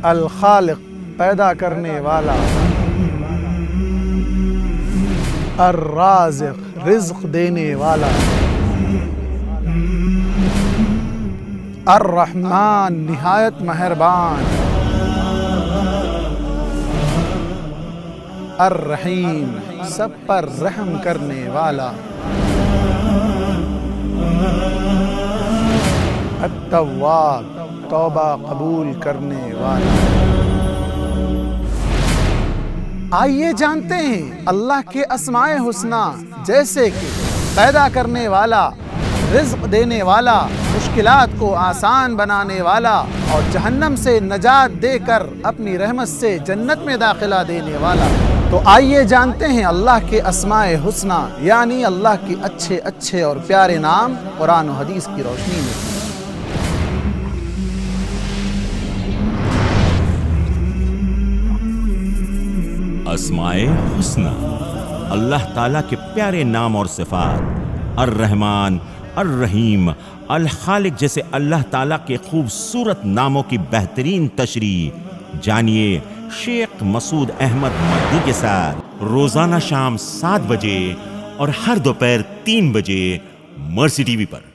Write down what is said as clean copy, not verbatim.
الخالق پیدا کرنے والا، الرازق رزق دینے والا، الرحمن نہایت مہربان، الرحیم سب پر رحم کرنے والا، التواب توبہ قبول کرنے والا۔ آئیے جانتے ہیں اللہ کے اسماء حسنی، جیسے کہ پیدا کرنے والا، رزق دینے والا، مشکلات کو آسان بنانے والا اور جہنم سے نجات دے کر اپنی رحمت سے جنت میں داخلہ دینے والا۔ تو آئیے جانتے ہیں اللہ کے اسماء حسنی، یعنی اللہ کے اچھے اچھے اور پیارے نام قرآن و حدیث کی روشنی میں۔ اسماء حسنی اللہ تعالیٰ کے پیارے نام اور صفات، الرحمن، الرحیم، الخالق جیسے اللہ تعالیٰ کے خوبصورت ناموں کی بہترین تشریح جانیے شیخ مسعود احمد مدنی کے ساتھ روزانہ شام 7 بجے اور ہر دوپہر 3 بجے مرسی ٹی وی پر۔